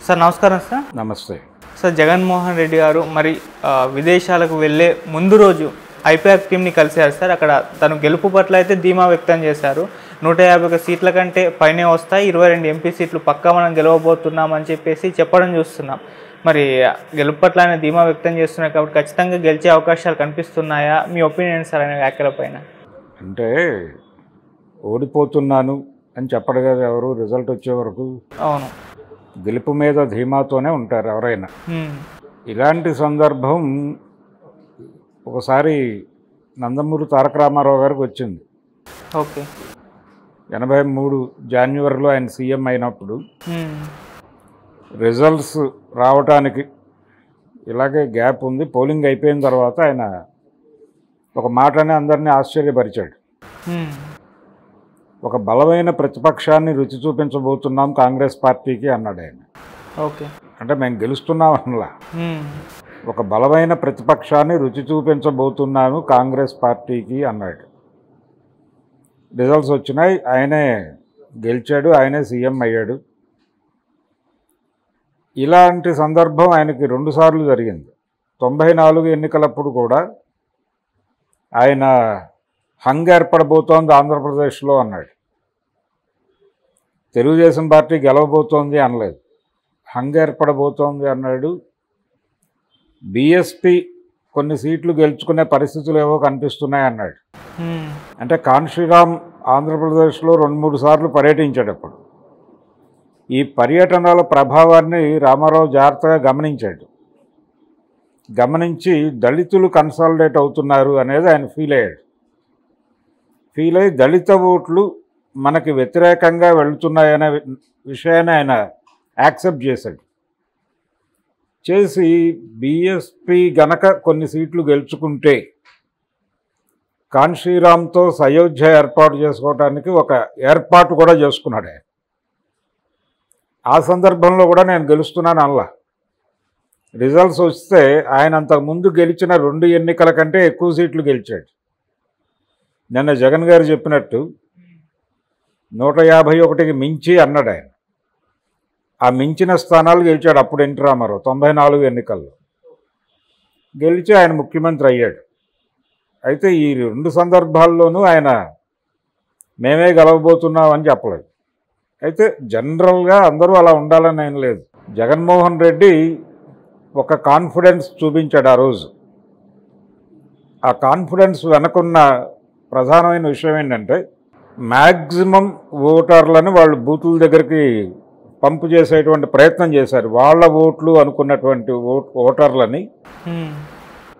Sir నమస్కారం sir. నమస్తే sir, Jaganmohan Reddy గారు మరి విదేశాలకు వెళ్ళే ముందు రోజు ఐపీఆర్ టీమ్ని కలిశారు సార్. అక్కడ తను గెలుపు పట్ల అయితే ధీమా వ్యక్తం చేశారు. 151 సీట్ల కంటే పైనే వస్తాయి, 22 ఎంపీ సీట్లు పక్కా మనం గెలవబోతున్నామని చెప్పేసి చెప్పడం చూస్తున్నాం. మరి గెలుపు పట్ల ఆయన ధీమా వ్యక్తం చేస్తున్నారు కాబట్టి ఖచ్చితంగా గెలిచే అవకాశాలు కనిపిస్తున్నాయా? మీ ఒపీనియన్ సార్ ఆయన వ్యాఖ్యల పైన. అంటే ఓడిపోతున్నాను అని చెప్పడు కదా ఎవరు, రిజల్ట్ వచ్చే వరకు అవును, గెలుపు మీద ధీమాతోనే ఉంటారు ఎవరైనా. ఇలాంటి సందర్భం ఒకసారి నందమూరి తారక రామారావు గారికి వచ్చింది. ఓకే, 83 జాన్యువరిలో ఆయన సీఎం అయినప్పుడు రిజల్ట్స్ రావటానికి ఇలాగే గ్యాప్ ఉంది. పోలింగ్ అయిపోయిన తర్వాత ఆయన ఒక మాటనే అందరినీ ఆశ్చర్యపరిచాడు. ఒక బలమైన ప్రతిపక్షాన్ని రుచి చూపించబోతున్నాం కాంగ్రెస్ పార్టీకి అన్నాడు ఆయన. ఓకే, అంటే మేము గెలుస్తున్నాం అనలా, ఒక బలమైన ప్రతిపక్షాన్ని రుచి చూపించబోతున్నాను కాంగ్రెస్ పార్టీకి అన్నాడు. రిజల్ట్స్ వచ్చినాయి, ఆయనే గెలిచాడు, ఆయనే సీఎం అయ్యాడు. ఇలాంటి సందర్భం ఆయనకి 2 సార్లు జరిగింది. 94 ఎన్నికలప్పుడు కూడా ఆయన హంగ్ ఏర్పడబోతోంది ఆంధ్రప్రదేశ్లో అన్నాడు. తెలుగుదేశం పార్టీ గెలవబోతోంది అనలేదు, హంగ్ ఏర్పడబోతోంది అన్నాడు. బీఎస్పీ కొన్ని సీట్లు గెలుచుకునే పరిస్థితులు ఏవో కనిపిస్తున్నాయి అన్నాడు. అంటే కాన్షీరామ్ ఆంధ్రప్రదేశ్లో 2-3 సార్లు పర్యటించాడు. అప్పుడు ఈ పర్యటనల ప్రభావాన్ని రామారావు జాగ్రత్తగా గమనించాడు. గమనించి దళితులు కన్సాలిడేట్ అవుతున్నారు అనేది ఆయన ఫీల్ అయ్యి దళిత ఓట్లు మనకి వ్యతిరేకంగా వెళుతున్నాయనే విషయాన్ని ఆయన యాక్సెప్ట్ చేసి బీఎస్పీ గనక కొన్ని సీట్లు గెలుచుకుంటే కాన్షీరామ్తో సయోధ్య ఏర్పాటు చేసుకోవడానికి ఒక ఏర్పాటు కూడా చేసుకున్నాడు ఆయన. ఆ సందర్భంలో కూడా నేను గెలుస్తున్నాను అనలా. రిజల్ట్స్ వస్తే ఆయన అంతకుముందు గెలిచిన 2 ఎన్నికల కంటే ఎక్కువ సీట్లు గెలిచాడు. నిన్న జగన్ గారు చెప్పినట్టు 151కి మించి అన్నాడు ఆయన. ఆ మించిన స్థానాలు గెలిచాడు అప్పుడు ఎన్టీ రామారావు 94 ఎన్నికల్లో గెలిచి ఆయన ముఖ్యమంత్రి అయ్యాడు. అయితే ఈ 2 సందర్భాల్లోనూ ఆయన మేమే గెలవబోతున్నామని చెప్పలేదు. అయితే జనరల్గా అందరూ అలా ఉండాలని ఆయన లేదు. జగన్మోహన్ రెడ్డి ఒక కాన్ఫిడెన్స్ చూపించాడు ఆ రోజు. ఆ కాన్ఫిడెన్స్ వెనకున్న ప్రధానమైన విషయం ఏంటంటే మ్యాక్సిమం ఓటర్లను వాళ్ళు బూతుల దగ్గరికి పంపు చేసేటువంటి ప్రయత్నం చేశారు. వాళ్ళ ఓట్లు అనుకున్నటువంటి ఓటర్లని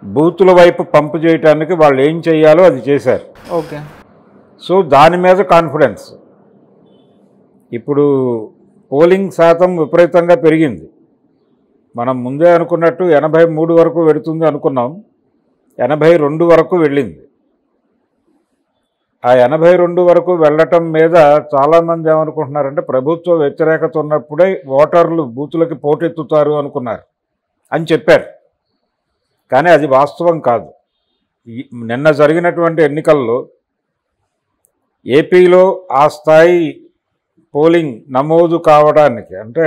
బూతుల వైపు పంపు చేయడానికి వాళ్ళు ఏం చేయాలో అది చేశారు. ఓకే, సో దాని మీద కాన్ఫిడెన్స్. ఇప్పుడు పోలింగ్ శాతం విపరీతంగా పెరిగింది. మనం ముందే అనుకున్నట్టు 83 వరకు వెళుతుంది అనుకున్నాం, 82 వరకు వెళ్ళింది. ఆ 82 వరకు వెళ్ళటం మీద చాలామంది ఏమనుకుంటున్నారంటే ప్రభుత్వ వ్యతిరేకత ఉన్నప్పుడే ఓటర్లు బూతులకి పోటెత్తుతారు అనుకున్నారు అని చెప్పారు. కానీ అది వాస్తవం కాదు. నిన్న జరిగినటువంటి ఎన్నికల్లో ఏపీలో ఆ స్థాయి పోలింగ్ నమోదు కావడానికి, అంటే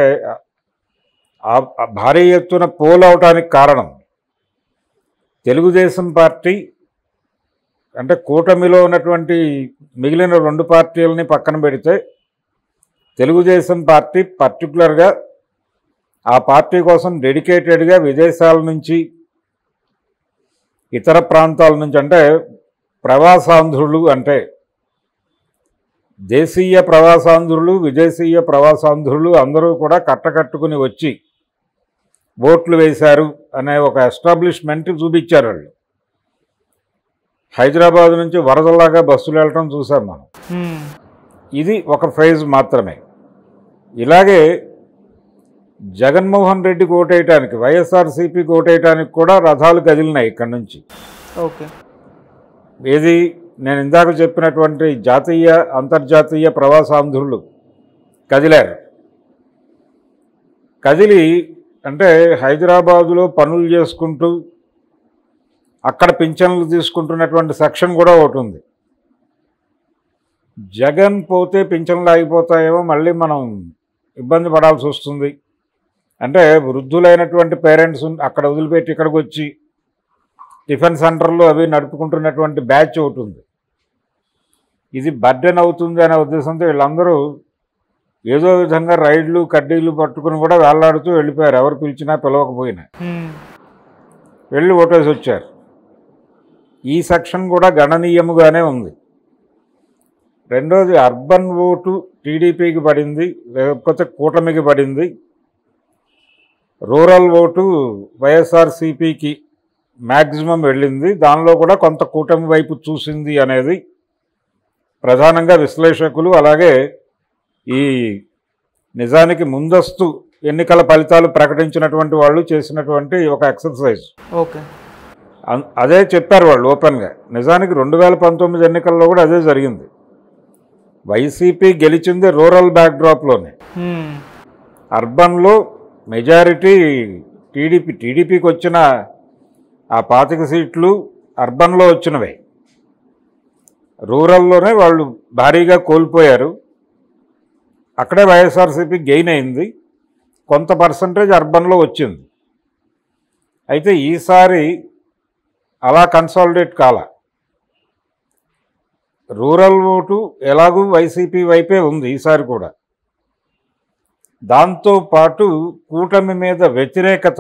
భారీ ఎత్తున పోల్ అవడానికి కారణం తెలుగుదేశం పార్టీ, అంటే కూటమిలో ఉన్నటువంటి మిగిలిన 2 పార్టీలని పక్కన పెడితే తెలుగుదేశం పార్టీ పర్టికులర్గా ఆ పార్టీ కోసం డెడికేటెడ్గా విదేశాల నుంచి ఇతర ప్రాంతాల నుంచి, అంటే ప్రవాసాంధ్రులు, అంటే దేశీయ ప్రవాసాంధ్రులు విదేశీయ ప్రవాసాంధ్రులు అందరూ కూడా కట్టకట్టుకుని వచ్చి ఓట్లు వేశారు అనే ఒక ఎస్టాబ్లిష్మెంట్ చూపించారు వాళ్ళు. హైదరాబాద్ నుంచి వరదలాగా బస్సులు వెళ్ళటం చూసాం మనం. ఇది ఒక ఫేజ్ మాత్రమే. ఇలాగే జగన్మోహన్ రెడ్డికి ఓటేయటానికి, వైఎస్ఆర్సీపీకి ఓటేయటానికి కూడా రథాలు కదిలినాయి ఇక్కడి నుంచి. ఓకే, ఏది నేను ఇందాక చెప్పినటువంటి జాతీయ అంతర్జాతీయ ప్రవాసాంధ్రులు కదిలారు. కదిలి అంటే హైదరాబాదులో పనులు చేసుకుంటూ అక్కడ పింఛన్లు తీసుకుంటున్నటువంటి సెక్షన్ కూడా ఒకటి ఉంది. జగన్ పోతే పింఛన్లు ఆగిపోతాయేమో, మళ్ళీ మనం ఇబ్బంది పడాల్సి వస్తుంది అంటే వృద్ధులైనటువంటి పేరెంట్స్ అక్కడ వదిలిపెట్టి ఇక్కడికి వచ్చి టిఫిన్ సెంటర్లు అవి నడుపుకుంటున్నటువంటి బ్యాచ్ ఒకటి ఉంది. ఇది బర్డెన్ అవుతుంది అనే ఉద్దేశంతో వీళ్ళందరూ ఏదో విధంగా రైళ్లు కడ్డీలు పట్టుకుని కూడా వేళ్లాడుతూ వెళ్ళిపోయారు. ఎవరు పిలిచినా పిలవకపోయినా వెళ్ళి ఓటేసి వచ్చారు. ఈ సెక్షన్ కూడా గణనీయముగానే ఉంది. రెండోది అర్బన్ ఓటు టీడీపీకి పడింది, లేకపోతే కూటమికి పడింది. రూరల్ ఓటు వైఎస్ఆర్సీపీకి మ్యాక్సిమం వెళ్ళింది. దానిలో కూడా కొంత కూటమి వైపు చూసింది అనేది ప్రధానంగా విశ్లేషకులు, అలాగే ఈ నిజానికి ముందస్తు ఎన్నికల ఫలితాలు ప్రకటించినటువంటి వాళ్ళు చేసినటువంటి ఒక ఎక్సర్సైజ్. ఓకే, అదే చెప్పారు వాళ్ళు ఓపెన్గా. నిజానికి 2019 ఎన్నికల్లో కూడా అదే జరిగింది. వైసీపీ గెలిచింది రూరల్ బ్యాక్డ్రాప్లోనే. అర్బన్లో మెజారిటీ టీడీపీకి వచ్చిన ఆ 25 సీట్లు అర్బన్లో వచ్చినవే. రూరల్లోనే వాళ్ళు భారీగా కోల్పోయారు. అక్కడే వైఎస్ఆర్సీపీ గెయిన్ అయింది, కొంత పర్సంటేజ్ అర్బన్లో వచ్చింది. అయితే ఈసారి అలా కన్సాలిడేట్ కాల. రూరల్ ఓటు ఎలాగూ వైసీపీ వైపే ఉంది ఈసారి కూడా. దాంతోపాటు కూటమి మీద వ్యతిరేకత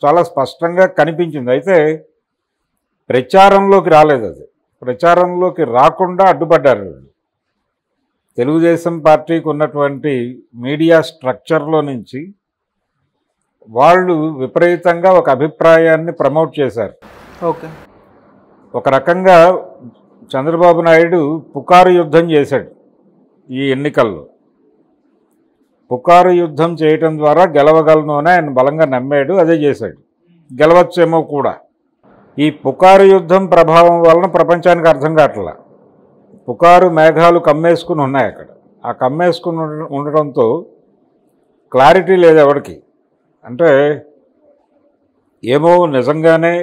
చాలా స్పష్టంగా కనిపించింది. అయితే ప్రచారంలోకి రాలేదు. అది ప్రచారంలోకి రాకుండా అడ్డుపడ్డారు. తెలుగుదేశం పార్టీకి ఉన్నటువంటి మీడియా స్ట్రక్చర్లో నుంచి వాళ్ళు విపరీతంగా ఒక అభిప్రాయాన్ని ప్రమోట్ చేశారు. ఓకే, ఒక రకంగా చంద్రబాబు నాయుడు పుకారు యుద్ధం చేశాడు ఈ ఎన్నికల్లో. పుకారు యుద్ధం చేయటం ద్వారా గెలవగలను అని ఆయన బలంగా నమ్మాడు. అదే చేశాడు, గెలవచ్చేమో కూడా. ఈ పుకారు యుద్ధం ప్రభావం వలన ప్రపంచానికి అర్థం కావట్లా. పుకారు మేఘాలు కమ్మేసుకుని ఉన్నాయి అక్కడ. ఆ కమ్మేసుకుని ఉండటంతో క్లారిటీ లేదు ఎవరికి. అంటే ఏమో నిజంగానే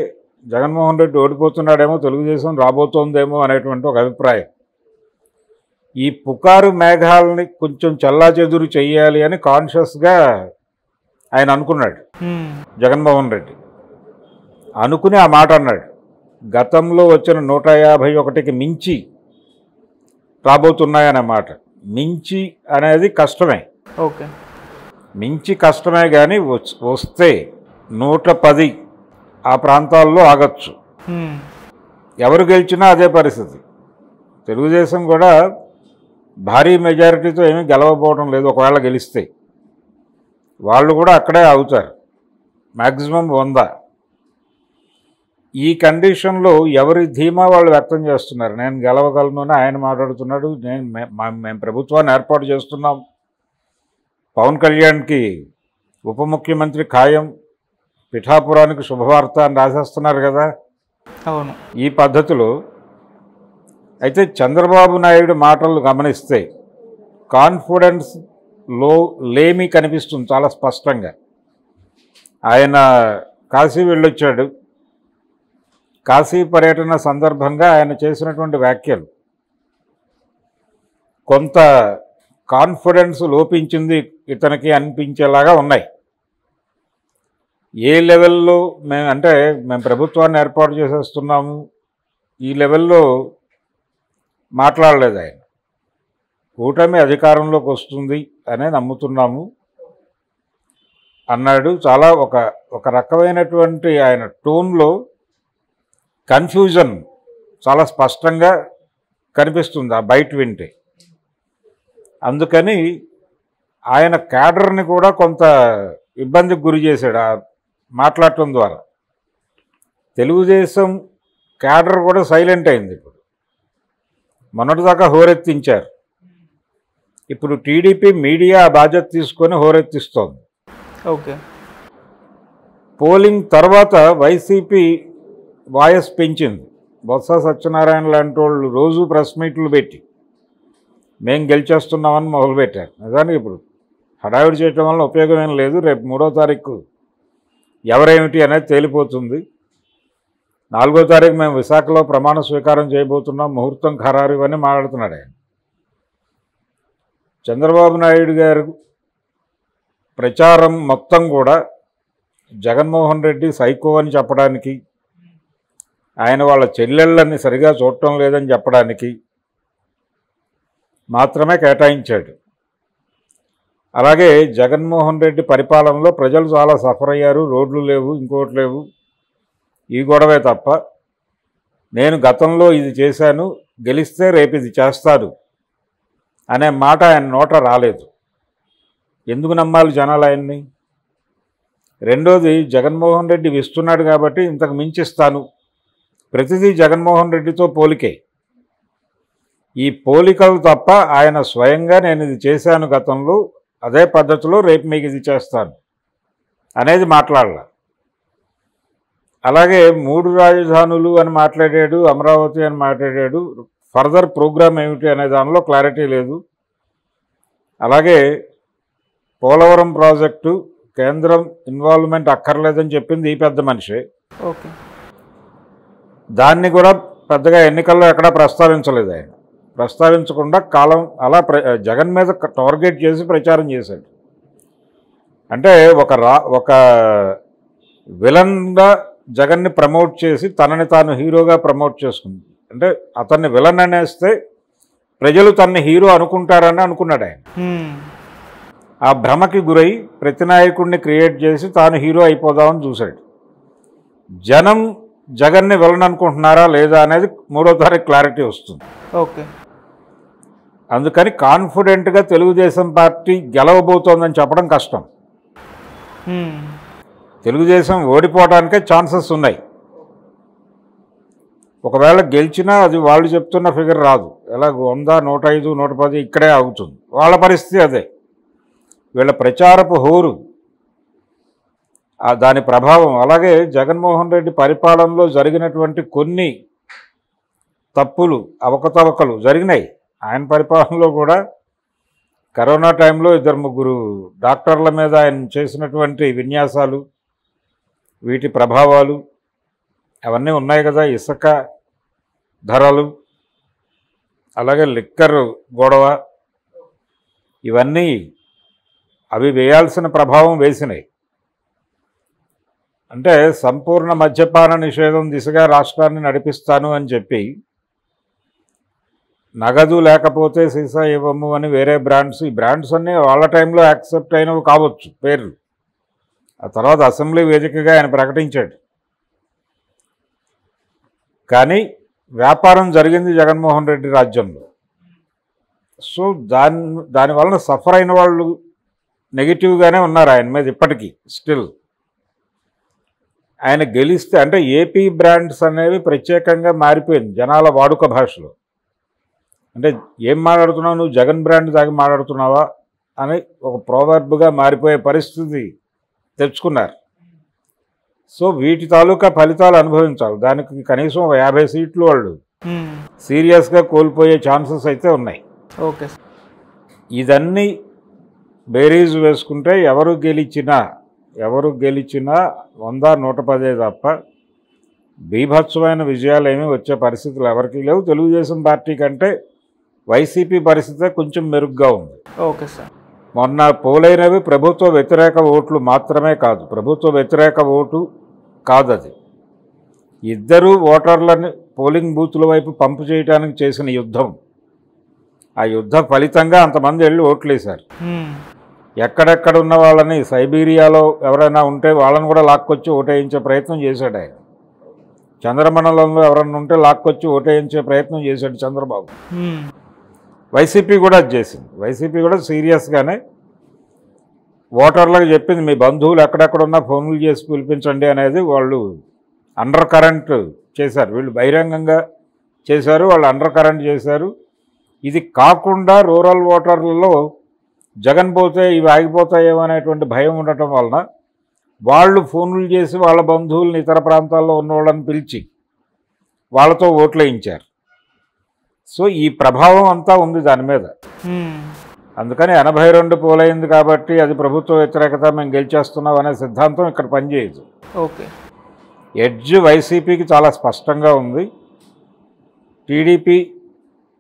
జగన్మోహన్ రెడ్డి ఓడిపోతున్నాడేమో, తెలుగుదేశం రాబోతోందేమో అనేటువంటి ఒక అభిప్రాయం. ఈ పుకారు మేఘాలని కొంచెం చెల్లాచెదురు చెయ్యాలి అని కాన్షియస్గా ఆయన అనుకున్నాడు జగన్మోహన్ రెడ్డి. అనుకుని ఆ మాట అన్నాడు. గతంలో వచ్చిన 151కి మించి రాబోతున్నాయనే మాట. మించి అనేది కష్టమే. ఓకే, మించి కష్టమే, కానీ వస్తే 110 ఆ ప్రాంతాల్లో ఆగచ్చు. ఎవరు గెలిచినా అదే పరిస్థితి. తెలుగుదేశం కూడా భారీ మెజారిటీతో ఏమీ గెలవకపోవడం లేదు. ఒకవేళ గెలిస్తే వాళ్ళు కూడా అక్కడే ఆగుతారు, మ్యాక్సిమం 100. ఈ కండిషన్లో ఎవరి ధీమా వాళ్ళు వ్యక్తం చేస్తున్నారు. నేను గెలవగలను అని ఆయన మాట్లాడుతున్నాడు. మేము ప్రభుత్వాన్ని ఏర్పాటు చేస్తున్నాం, పవన్ కళ్యాణ్కి ఉప ముఖ్యమంత్రి ఖాయం, పిఠాపురానికి శుభవార్త అని రాసేస్తున్నారు కదా. అవును, ఈ పద్ధతిలో అయితే చంద్రబాబు నాయుడు మాటలు గమనిస్తే కాన్ఫిడెన్స్ లేమి కనిపిస్తుంది చాలా స్పష్టంగా. ఆయన కాశీ వెళ్ళొచ్చాడు. కాశీ పర్యటన సందర్భంగా ఆయన చేసినటువంటి వ్యాఖ్యలు కొంత కాన్ఫిడెన్స్ లోపించింది ఇతనికి అనిపించేలాగా ఉన్నాయి. ఏ లెవెల్లో మేము ప్రభుత్వాన్ని ఏర్పాటు చేసేస్తున్నాము ఈ లెవెల్లో మాట్లాడలేదు ఆయన. కూటమి అధికారంలోకి వస్తుంది అనే నమ్ముతున్నాము అన్నాడు. చాలా ఒక రకమైనటువంటి ఆయన టోన్లో కన్ఫ్యూజన్ చాలా స్పష్టంగా కనిపిస్తుంది ఆ బయట వింటే. అందుకని ఆయన క్యాడర్ని కూడా కొంత ఇబ్బందికి గురి చేశాడు ఆ మాట్లాడటం ద్వారా. తెలుగుదేశం క్యాడర్ కూడా సైలెంట్ అయింది. ఇప్పుడు మొన్నటిదాకా హోరెత్తించారు. ఇప్పుడు టీడీపీ మీడియా బాధ్యత తీసుకొని హోరెత్తిస్తోంది. ఓకే, పోలింగ్ తర్వాత వైసీపీ వాయిస్ పెంచింది. బొత్స సత్యనారాయణ లాంటి వాళ్ళు రోజు ప్రెస్ మీట్లు పెట్టి మేం గెలిచేస్తున్నామని మొదలుపెట్టారు. నిజానికి ఇప్పుడు హడావిడి చేయటం వల్ల ఉపయోగం ఏం లేదు. రేపు 3వ తారీఖు ఎవరేమిటి అనేది తేలిపోతుంది. 4వ తారీఖు మేము విశాఖలో ప్రమాణ స్వీకారం చేయబోతున్నాం, ముహూర్తం ఖరారు ఇవన్నీ మాట్లాడుతున్నాడు ఆయన. చంద్రబాబు నాయుడు గారు ప్రచారం మొత్తం కూడా జగన్మోహన్ రెడ్డి సైకో అని చెప్పడానికి, ఆయన వాళ్ళ చెల్లెళ్ళని సరిగా చూడటం లేదని చెప్పడానికి మాత్రమే కేటాయించాడు. అలాగే జగన్మోహన్ రెడ్డి పరిపాలనలో ప్రజలు చాలా సఫర్ అయ్యారు, రోడ్లు లేవు, ఇంకోటి లేవు, ఈ గొడవే తప్ప నేను గతంలో ఇది చేశాను, గెలిస్తే రేపు ఇది చేస్తాను అనే మాట ఆయన నోట రాలేదు. ఎందుకు నమ్మాలి జనాలు ఆయన్ని? రెండోది, జగన్మోహన్ రెడ్డి ఇస్తున్నాడు కాబట్టి ఇంతకు మించిస్తాను, ప్రతిదీ జగన్మోహన్ రెడ్డితో పోలికే. ఈ పోలికలు తప్ప ఆయన స్వయంగా నేను ఇది చేశాను గతంలో, అదే పద్ధతిలో రేపు మీకు ఇది చేస్తాను అనేది మాట్లాడాల. అలాగే 3 రాజధానులు అని మాట్లాడాడు, అమరావతి అని మాట్లాడాడు. ఫర్దర్ ప్రోగ్రామ్ ఏమిటి అనే దానిలో క్లారిటీ లేదు. అలాగే పోలవరం ప్రాజెక్టు కేంద్రం ఇన్వాల్వ్మెంట్ అక్కర్లేదని చెప్పింది ఈ పెద్ద మనిషే. ఓకే, దాన్ని కూడా పెద్దగా ఎన్నికల్లో ఎక్కడా ప్రస్తావించలేదు. ఆయన ప్రస్తావించకుండా కాలం అలా జగన్ మీద టార్గెట్ చేసి ప్రచారం చేశాడు. అంటే ఒక విలన్గా జగన్ని ప్రమోట్ చేసి తనని తాను హీరోగా ప్రమోట్ చేసుకుంది. అంటే అతన్ని విలన్ అనేస్తే ప్రజలు తనని హీరో అనుకుంటారని అనుకున్నాడు ఆయన. ఆ భ్రమకి గురై ప్రతి నాయకుడిని క్రియేట్ చేసి తాను హీరో అయిపోదామని చూశాడు. జనం జగన్ని విలన్ అనుకుంటున్నారా లేదా అనేది 3వ తారీఖు క్లారిటీ వస్తుంది. ఓకే, అందుకని కాన్ఫిడెంట్గా తెలుగుదేశం పార్టీ గెలవబోతోందని చెప్పడం కష్టం. తెలుగుదేశం ఓడిపోవడానికే ఛాన్సెస్ ఉన్నాయి. ఒకవేళ గెలిచినా అది వాళ్ళు చెప్తున్న ఫిగర్ రాదు. ఎలా 100, 105, 110 ఇక్కడే ఆగుతుంది. వాళ్ళ పరిస్థితి అదే. వీళ్ళ ప్రచారపు హోరు, దాని ప్రభావం. అలాగే జగన్మోహన్ రెడ్డి పరిపాలనలో జరిగినటువంటి కొన్ని తప్పులు, అవకతవకలు జరిగినాయి. ఆయన పరిపాలనలో కూడా కరోనా టైంలో 2-3 డాక్టర్ల మీద ఆయన చేసినటువంటి విన్యాసాలు, వీటి ప్రభావాలు అవన్నీ ఉన్నాయి కదా. ఇసుక ధరలు, అలాగే లిక్కర్ గొడవ, ఇవన్నీ అవి వేయాల్సిన ప్రభావం వేసినాయి. అంటే సంపూర్ణ మద్యపాన నిషేధం దిశగా రాష్ట్రాన్ని నడిపిస్తాను అని చెప్పి నగదు లేకపోతే సీసా ఇవ్వము అని వేరే బ్రాండ్స్, ఈ బ్రాండ్స్ అన్నీ వాళ్ళ టైంలో యాక్సెప్ట్ అయినవి కావచ్చు పేర్లు. ఆ తర్వాత అసెంబ్లీ వేదికగా ఆయన ప్రకటించాడు. వ్యాపారం జరిగింది జగన్మోహన్ రెడ్డి రాజ్యంలో. సో దానివలన సఫర్ అయిన వాళ్ళు నెగిటివ్గానే ఉన్నారు ఆయన మీద ఇప్పటికీ. స్టిల్ ఆయన గెలిస్తే, అంటే ఏపీ బ్రాండ్స్ అనేవి ప్రత్యేకంగా మారిపోయింది జనాల వాడుక భాషలో. అంటే ఏం మాట్లాడుతున్నావు నువ్వు, జగన్ బ్రాండ్ దాకా మాట్లాడుతున్నావా అని ఒక ప్రోవర్బ్గా మారిపోయే పరిస్థితి తెచ్చుకున్నారు. సో వీటి తాలూకా ఫలితాలు అనుభవించాలి. దానికి కనీసం 50 సీట్లు వాళ్ళు సీరియస్గా కోల్పోయే ఛాన్సెస్ అయితే ఉన్నాయి. ఓకే, ఇదన్నీ బేరీజ్ వేసుకుంటే ఎవరు గెలిచినా 100, 110 తప్ప బీభత్సమైన విజయాలు ఏమీ వచ్చే పరిస్థితులు ఎవరికి లేవు. తెలుగుదేశం పార్టీ కంటే వైసీపీ పరిస్థితే కొంచెం మెరుగ్గా ఉంది. Okay sir. మొన్న పోలైనవి ప్రభుత్వ వ్యతిరేక ఓట్లు మాత్రమే కాదు, ప్రభుత్వ వ్యతిరేక ఓటు కాదు అది. ఇద్దరు ఓటర్లని పోలింగ్ బూతుల వైపు పంపు చేయడానికి చేసిన యుద్ధం. ఆ యుద్ధ ఫలితంగా అంతమంది వెళ్ళి ఓట్లేశారు. ఎక్కడెక్కడ ఉన్న వాళ్ళని, సైబీరియాలో ఎవరైనా ఉంటే వాళ్ళని కూడా లాక్కొచ్చి ఓటేయించే ప్రయత్నం చేశాడు ఆయన. చంద్రమండలంలో ఎవరైనా ఉంటే లాక్కొచ్చి ఓటేయించే ప్రయత్నం చేశాడు చంద్రబాబు. వైసీపీ కూడా అది చేసింది. వైసీపీ కూడా సీరియస్గానే ఓటర్లకు చెప్పింది, మీ బంధువులు ఎక్కడెక్కడున్నా ఫోన్లు చేసి పిలిపించండి అనేది. వాళ్ళు అండర్ కరెంట్ చేశారు, వీళ్ళు బహిరంగంగా చేశారు, వాళ్ళు అండర్ కరెంట్ చేశారు. ఇది కాకుండా రూరల్ ఓటర్లలో జగన్ పోతే ఇవి ఆగిపోతాయేమో అనేటువంటి భయం ఉండటం వలన వాళ్ళు ఫోన్లు చేసి వాళ్ళ బంధువుల్ని ఇతర ప్రాంతాల్లో ఉన్న వాళ్ళని పిలిచి వాళ్ళతో ఓట్లు వేయించారు. సో ఈ ప్రభావం అంతా ఉంది దాని మీద. అందుకని 82 పోలైంది కాబట్టి అది ప్రభుత్వ వ్యతిరేకత, మేము గెలిచేస్తున్నాం అనే సిద్ధాంతం ఇక్కడ పనిచేయదు. ఓకే, ఎడ్జ్ వైసీపీకి చాలా స్పష్టంగా ఉంది. టీడీపీ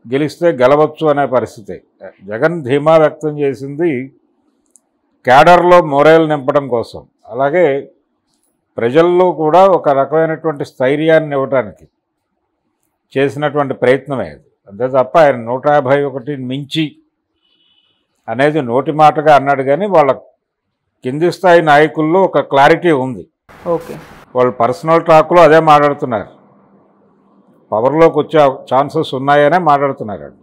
గెలిస్తే గెలవచ్చు అనే పరిస్థితి. జగన్ ధీమా వ్యక్తం చేసింది క్యాడర్లో మొరైల్ నింపడం కోసం, అలాగే ప్రజల్లో కూడా ఒక రకమైనటువంటి స్థైర్యాన్ని ఇవ్వడానికి చేసినటువంటి ప్రయత్నమే అది. అంతే తప్ప ఆయన 151 మించి అనేది నోటి మాటగా అన్నాడు, కానీ వాళ్ళ కింది స్థాయి నాయకుల్లో ఒక క్లారిటీ ఉంది. ఓకే, వాళ్ళు పర్సనల్ టాక్లో అదే మాట్లాడుతున్నారు, పవర్లోకి వచ్చే ఛాన్సెస్ ఉన్నాయనే మాట్లాడుతున్నారు.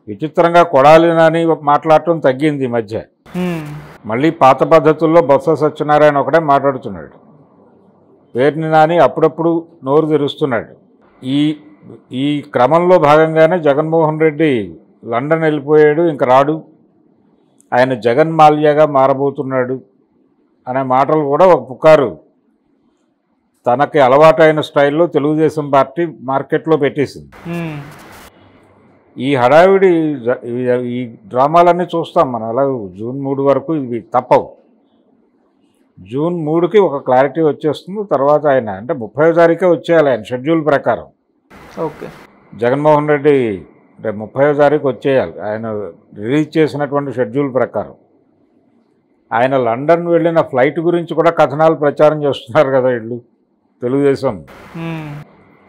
విచిత్రంగా కొడాలి నాని మాట్లాడటం తగ్గింది ఈ మధ్య. మళ్ళీ పాత పద్ధతుల్లో బొత్స సత్యనారాయణ ఒకటే మాట్లాడుతున్నాడు. పేర్ని నాని అప్పుడప్పుడు నోరు తెరుస్తున్నాడు. ఈ క్రమంలో భాగంగానే జగన్మోహన్ రెడ్డి లండన్ వెళ్ళిపోయాడు, ఇంక రాడు, ఆయన జగన్ మాల్యాగా మారబోతున్నాడు అనే మాటలు కూడా ఒక పుకారు తనకి అలవాటైన స్టైల్లో తెలుగుదేశం పార్టీ మార్కెట్లో పెట్టేసింది. ఈ హడావిడి ఈ డ్రామాలన్నీ చూస్తాం మనం. అలా జూన్ 3 వరకు ఇవి తప్పవు. జూన్ 3కి ఒక క్లారిటీ వచ్చేస్తుంది. తర్వాత ఆయన అంటే 30వ తారీఖే వచ్చేయాలి ఆయన షెడ్యూల్ ప్రకారం. ఓకే, జగన్మోహన్ రెడ్డి రేపు 30వ తారీఖు వచ్చేయాలి ఆయన రిలీజ్ చేసినటువంటి షెడ్యూల్ ప్రకారం. ఆయన లండన్ వెళ్ళిన ఫ్లైట్ గురించి కూడా కథనాలు ప్రచారం చేస్తున్నారు కదా వీళ్ళు తెలుగుదేశం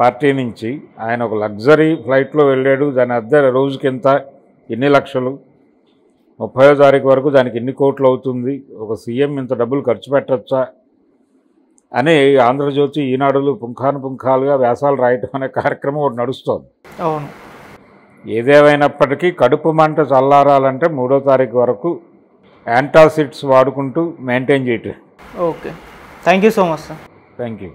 పార్టీ నుంచి. ఆయన ఒక లగ్జరీ ఫ్లైట్లో వెళ్ళాడు, దాని అద్దె రోజుకింత ఎన్ని లక్షలు, 30వ తారీఖు వరకు దానికి ఎన్ని కోట్లు అవుతుంది, ఒక సీఎం ఇంత డబ్బులు ఖర్చు పెట్టచ్చా అని ఆంధ్రజ్యోతి, ఈనాడులు పుంఖాలుగా వ్యాసాలు రాయటం అనే కార్యక్రమం ఒకటి నడుస్తోంది. అవును, ఏదేమైనప్పటికీ కడుపు మంట చల్లారాలంటే 3వ తారీఖు వరకు యాంటాసిడ్స్ వాడుకుంటూ మెయింటైన్ చేయటం. Okay, thank you so much sir. Thank you.